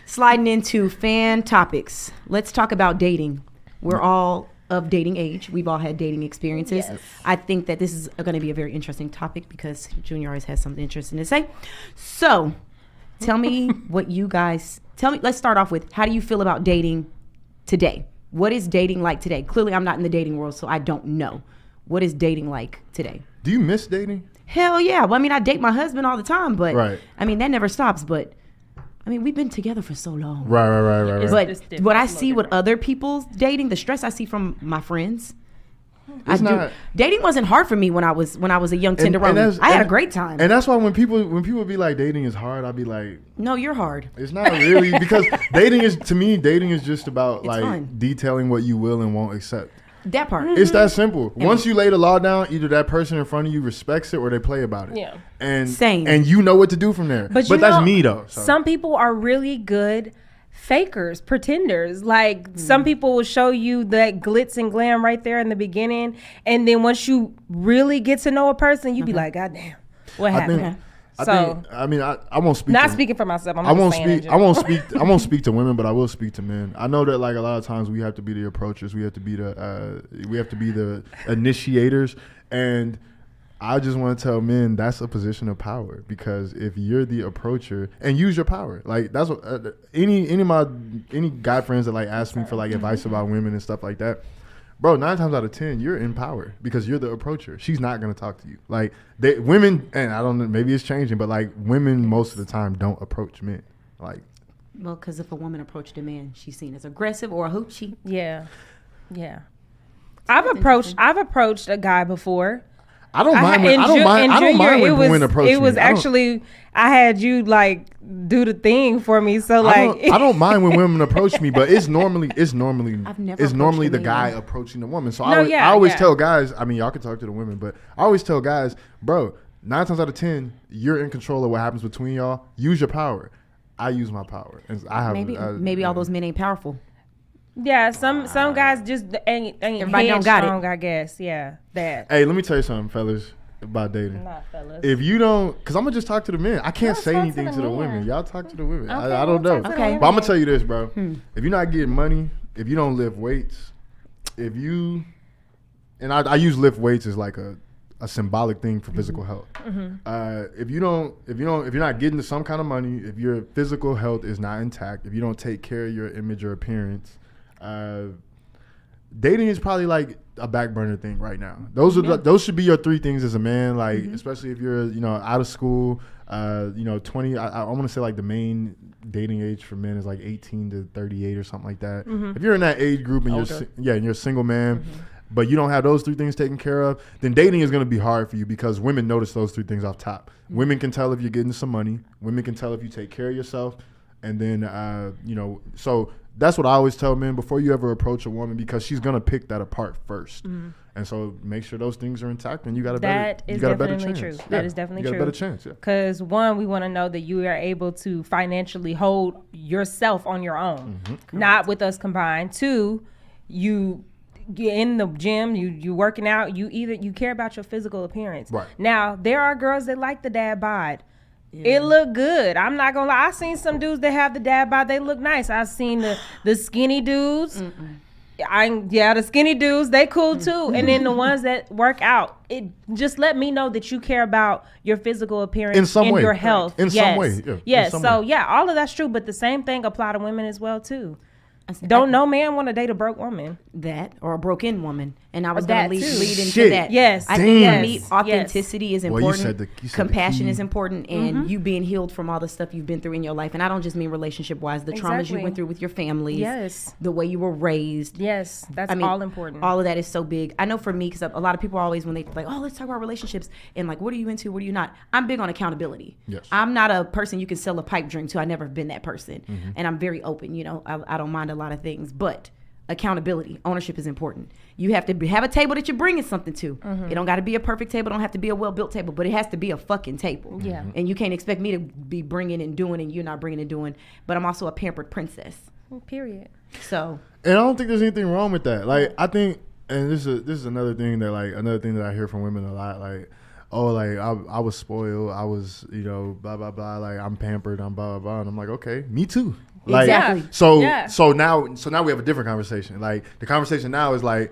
Sliding into fan topics. Let's talk about dating. We're all of dating age. We've all had dating experiences. Yes. I think that this is going to be a very interesting topic because Junior always has something interesting to say. So tell me what you guys, let's start off with, how do you feel about dating today? What is dating like today? Clearly, I'm not in the dating world, so I don't know. What is dating like today? Do you miss dating? Hell yeah. Well, I mean, I date my husband all the time, but Right. I mean, that never stops. But I mean, we've been together for so long. Right. But what I see with other people's dating, the stress I see from my friends, dating wasn't hard for me when I was a young tenderoni. I had a great time. And that's why when people be like dating is hard, I'll be like, no, you're hard. It's not really, because dating is just about It's like fun. detailing what you will and won't accept. That part. It's that simple. Once you lay the law down, either that person in front of you respects it or they play about it. Yeah. And Same. And you know what to do from there. But you that's know, me though. So. Some people are really good fakers, pretenders. Like some people will show you that glitz and glam right there in the beginning, and then once you really get to know a person, you be like, God damn, what happened? I won't speak. Not speaking for myself. I won't speak to women, but I will speak to men. I know that like a lot of times we have to be the approachers, we have to be the initiators, and I just want to tell men that's a position of power, because if you're the approacher, and use your power, like that's what any guy friends that like ask me for like advice about women and stuff like that. Bro, 9 times out of 10, you're in power because you're the approacher. She's not going to talk to you. Like, women, and I don't know, maybe it's changing, but like women most of the time don't approach men. Like, Well, because if a woman approached a man, she's seen as aggressive or a hoochie. Yeah. I've approached a guy before. I don't mind when women approach me. It was actually, I had you like do the thing for me. So like, I don't mind when women approach me, but it's normally the guy approaching the woman. So I always tell guys, I mean, y'all can talk to the women, but I always tell guys, bro, 9 times out of 10, you're in control of what happens between y'all. Use your power. I use my power. And I have maybe all those men ain't powerful. Yeah, some guys just ain't Everybody don't got strong, it. I guess. Yeah, that. Hey, let me tell you something, fellas, about dating. Not fellas. If you don't, because I'm going to just talk to the men. I can't No, say talk anything to to the the men. women. Y'all talk to the women. Okay, I don't know. talk to the Okay. women. But I'm going to tell you this, bro. If you're not getting money, if you don't lift weights, if you, and I use lift weights as like a symbolic thing for physical health. If you're not getting some kind of money, if your physical health is not intact, if you don't take care of your image or appearance, dating is probably like a back burner thing right now. Those should be your 3 things as a man, like especially if you're out of school, 20. I want to say like the main dating age for men is like 18 to 38 or something like that. If you're in that age group and you're a single man, but you don't have those 3 things taken care of, then dating is going to be hard for you, because women notice those 3 things off top. Women can tell if you're getting some money. Women can tell if you take care of yourself. And then, so that's what I always tell men before you ever approach a woman, because she's going to pick that apart first. And so make sure those things are intact, and you got a better chance. True. That is definitely true. You got a better chance, yeah. Because one, we want to know that you are able to financially hold yourself on your own, not with us combined. 2, you're in the gym, you working out, you care about your physical appearance. Right. Now, there are girls that like the dad bod. It look good. I'm not gonna lie. I seen some dudes that have the dad bod. They look nice. I've seen the skinny dudes. The skinny dudes, they cool too. And then the ones that work out, it just let me know that you care about your physical appearance in some way, your health. In some way, yeah. Yes. So all of that's true. But the same thing apply to women as well too. Don't no man want to date a broke woman. That or a broken woman. And I was That going to too. lead into Shit. that. Yes. I think Damn. for me, authenticity is Well, you important. said the Compassion key. is important. And you being healed from all the stuff you've been through in your life. And I don't just mean relationship-wise. The traumas you Exactly. went through with your families. Yes. The way you were raised. Yes, that's all important. All of that is so big. I know for me, because a lot of people are always, when they like, oh, let's talk about relationships. And like, what are you into? What are you not? I'm big on accountability. Yes. I'm not a person you can sell a pipe dream to. I've never been that person. And I'm very open. I don't mind a lot of things. But accountability, ownership is important. You have to have a table that you're bringing something to. It don't got to be a perfect table, don't have to be a well-built table, but it has to be a fucking table. Yeah. And you can't expect me to be bringing and doing, and you're not bringing and doing. But I'm also a pampered princess. Period. So. And I don't think there's anything wrong with that. Like, I think, and this is another thing that I hear from women a lot. Like, oh, like I was spoiled, I was, you know, blah blah blah, like I'm pampered, I'm blah blah blah, and I'm like, okay, me too. Like, Exactly. So now we have a different conversation. Like the conversation now is like,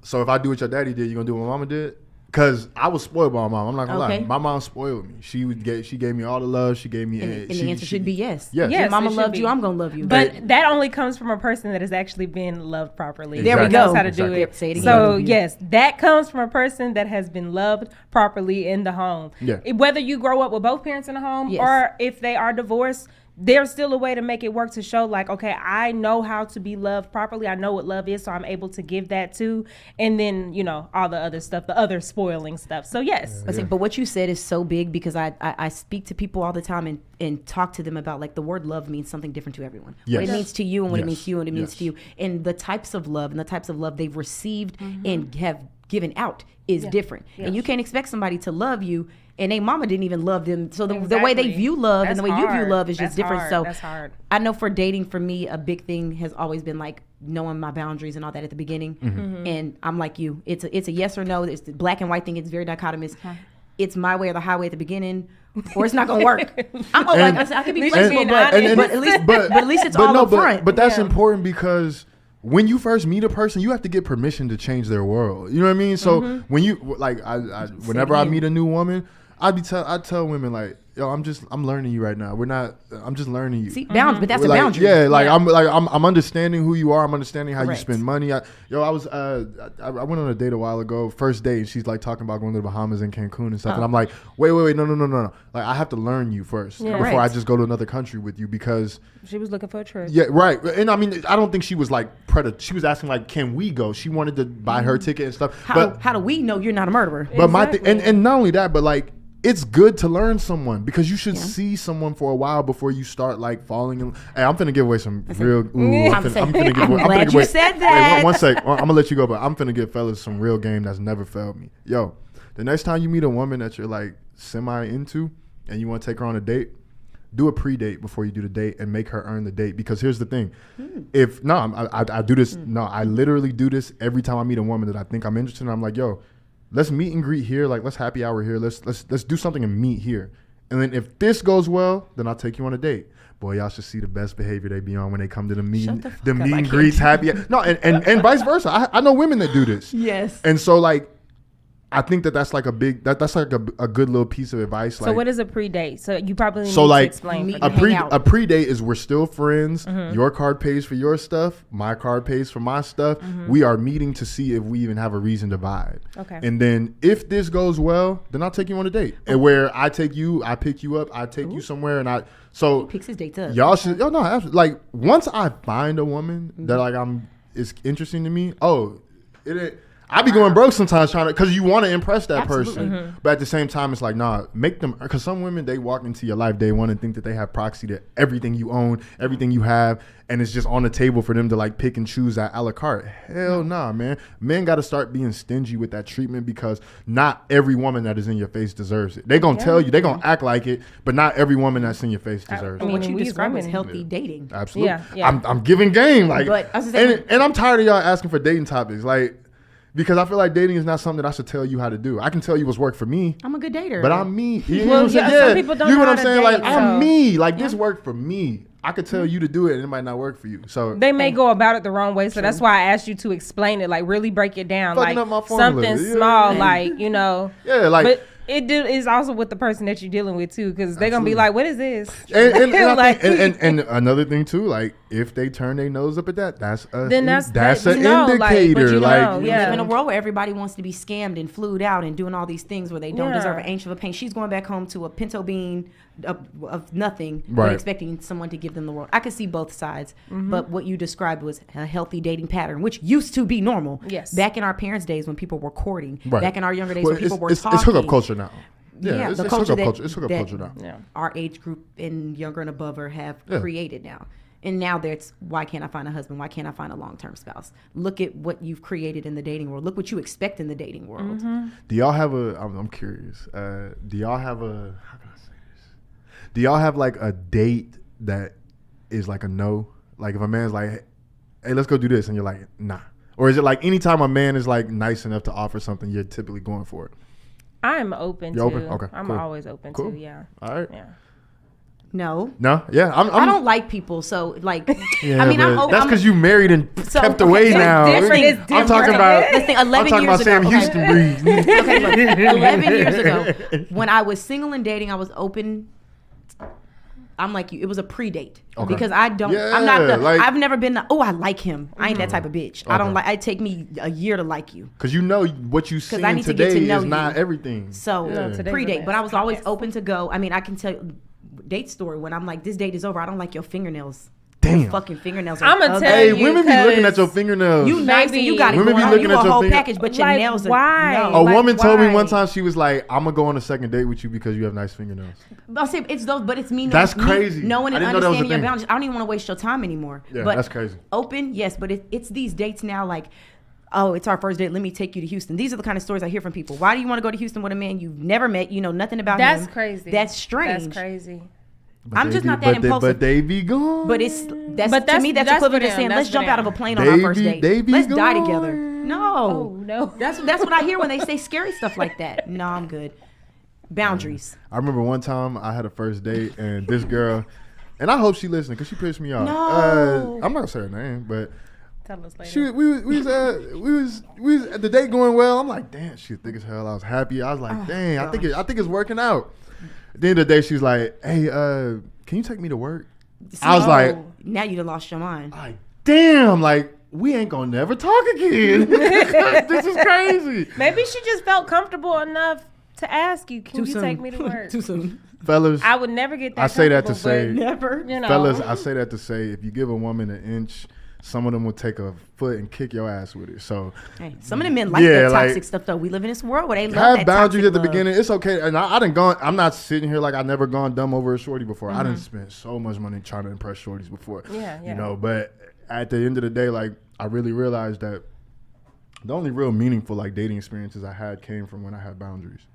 so if I do what your daddy did, you gonna do what my mama did? Because I was spoiled by my mom. I'm not gonna lie. My mom spoiled me. She gave me all the love. She gave me. And the answer should be yes. Yes. If mama loved you, I'm gonna love you. But that only comes from a person that has actually been loved properly. Exactly. There we go. Knows how to do it. Say it again. So yes, that comes from a person that has been loved properly in the home. Yeah. Whether you grow up with both parents in the home or if they are divorced, there's still a way to make it work to show like, okay, I know how to be loved properly. I know what love is, so I'm able to give that too. And then, you know, all the other stuff, the other spoiling stuff. So yes. But what you said is so big because I speak to people all the time and talk to them about like the word love means something different to everyone. Yes. What it means to you and what it means to you and what it means Yes. to you. And the types of love and the types of love they've received and have given out is different. And you can't expect somebody to love you and they mama didn't even love them. So the way they view love and the way you view love is just different. So that's hard. I know for dating, for me, a big thing has always been like knowing my boundaries and all that at the beginning. And I'm like you. It's a yes or no. It's the black and white thing. It's very dichotomous. It's my way or the highway at the beginning, or it's not gonna work. I'm like I said, I can be flexible, but at least it's all up front. But that's important because when you first meet a person, you have to get permission to change their world. You know what I mean? So when you like, whenever I meet a new woman, I tell women like, yo, I'm learning you right now. I'm just learning you. See, bounds, but that's a boundary. Yeah, I'm understanding who you are. I'm understanding how you spend money. I went on a date a while ago, first date, and she's like talking about going to the Bahamas and Cancun and stuff. And I'm like, wait, no. Like I have to learn you first before I just go to another country with you because she was looking for a trip. Yeah, right. And I mean, I don't think she was like she was asking like, can we go? She wanted to buy her ticket and stuff. How do we know you're not a murderer? But my and not only that, but like, it's good to learn someone because you should see someone for a while before you start like falling in. Hey, I'm finna give away some real. I'm finna give away. Glad you said that. Wait, one sec. I'm gonna let you go, but I'm finna give fellas some real game that's never failed me. Yo, the next time you meet a woman that you're like semi into and you want to take her on a date, do a pre-date before you do the date and make her earn the date. Because here's the thing, I do this. No, I literally do this every time I meet a woman that I think I'm interested in. I'm like, yo, let's meet and greet here. Like, let's happy hour here. Let's do something and meet here. And then if this goes well, then I'll take you on a date. Boy, y'all should see the best behavior they be on when they come to the meet and greets, happy. No, and vice versa. I know women that do this. Yes. And so like, I think that's like that's like a good little piece of advice. So what is a pre-date? So you probably need to explain. A pre-date is we're still friends. Your card pays for your stuff. My card pays for my stuff. We are meeting to see if we even have a reason to vibe. Okay. And then if this goes well, then I'll take you on a date. And where I take you, I pick you up, I take you somewhere, and he picks his dates up. Y'all should. No, absolutely. Like once I find a woman that like is interesting to me. I be going broke sometimes trying to, because you want to impress that person. But at the same time, it's like, nah, make them, because some women, they walk into your life day one and think that they have proxy to everything you own, everything you have, and it's just on the table for them to like pick and choose at a la carte. Hell nah, man. Men got to start being stingy with that treatment because not every woman that is in your face deserves it. They going to tell you, they going to act like it, but not every woman that's in your face deserves it. What you describe as healthy dating. Absolutely. Yeah. I'm giving game. Like, but I was saying, and I'm tired of y'all asking for dating topics. Like, because I feel like dating is not something that I should tell you how to do. I can tell you what's worked for me. I'm a good dater. But I'm me. You know well, what I'm saying? some people don't you know what know I'm how saying? to Like, date, I'm me. Like, this worked for me. I could tell you to do it and it might not work for you. So they may go about it the wrong way. So that's why I asked you to explain it. Like, really break it down. Fucking like, up my formula. something small, like, you know. Yeah, like. But it is also with the person that you're dealing with too, because they're gonna be like, "What is this?" And another thing too, like if they turn their nose up at that, that's an indicator. Like, we live in a world where everybody wants to be scammed and flued out and doing all these things where they don't deserve an inch of a penny. She's going back home to a pinto bean of nothing, but expecting someone to give them the world. I could see both sides, but what you described was a healthy dating pattern, which used to be normal. Yes, back in our parents' days when people were courting, back in our younger days when people were talking. It's hookup culture now. Yeah, it's culture hookup culture. It's hookup culture now. Yeah. Our age group and younger and above have created now. And now there's, why can't I find a husband? Why can't I find a long-term spouse? Look at what you've created in the dating world. Look what you expect in the dating world. Do y'all have I'm curious. Do y'all have how can I say this? Do y'all have like a date that is like a no? Like if a man's like, hey, let's go do this. And you're like, nah. Or is it like anytime a man is like nice enough to offer something, you're typically going for it? I'm open You're to. open? Okay, I'm cool. always open Cool. to. Yeah. All right. Yeah. No. No, yeah, I don't like people, so like, Yeah, I mean, I'm but open. that's because you married and So, kept okay, away so now. different, it's I'm different. talking about. Let's think I'm 11 talking about years Sam ago. Houston Okay. breeze. Okay, look, 11 years ago, when I was single and dating, I was open. I'm like you. It was a pre-date Okay. because I don't. Yeah, I'm not. like- I've never been. Oh, I like him. I ain't that type of bitch. I don't Okay. like. It take me a year to like you. Because you know what you see I need to get today to know is not you. everything. So No, today's pre-date, the but I was best. always open to go. I mean, I can tell you date story when I'm like, this date is over. I don't like your fingernails. Damn. Your fucking fingernails. Are I'ma ugly. tell Hey, you, women be looking at 'cause your fingernails. You nice and you got it Women going be on. looking You at a your whole finger- package, but your Like, nails are why? no. A Like, woman told me why? one time, she was like, "I'm gonna go on a second date with you because you have nice fingernails." I'll say it's those, but it's me. That's me crazy. Knowing I and didn't know that was a understanding your thing. boundaries. I don't even want to waste your time anymore. Yeah, but that's crazy. Open, yes, but it's these dates now. Like, oh, it's our first date. Let me take you to Houston. These are the kind of stories I hear from people. Why do you want to go to Houston with a man you've never met? You know nothing about him. That's crazy. That's strange. That's crazy. But I'm they just be- not that but they- impulsive. But they be gone. But to me that's that's equivalent for to them. saying That's let's for jump out of them. a plane on our They first be- date. they be Let's die gone. together. No. Oh no. That's what I hear when they say scary stuff like that. No, I'm good. Boundaries. I remember one time I had a first date and this girl, and I hope she listening because she pissed me off. No. I'm not gonna say her name, but Tell us later. she we was at the date going well. I'm like, damn, she's thick as hell. I was happy. I was like, dang, I think it's working out. At the end of the day, she was like, hey, can you take me to work? I was like, Now you done lost your mind. damn, like we ain't gonna never talk again. This is crazy. Maybe she just felt comfortable enough to ask you, "Can Too you soon. take me to work?" Too soon. Fellas, I would never get that. I say that to comfortable, say- but, Never. you know, fellas, I say that to say if you give a woman an inch, some of them will take a foot and kick your ass with it. So Hey, some of the men like Yeah, that toxic like- stuff though. We live in this world where they love have that boundaries toxic at the love. beginning. It's okay. And I done gone. I'm not sitting here like I never gone dumb over a shorty before. I done spent so much money trying to impress shorties before. Yeah, yeah. You know, but at the end of the day, like I really realized that the only real meaningful like dating experiences I had came from when I had boundaries.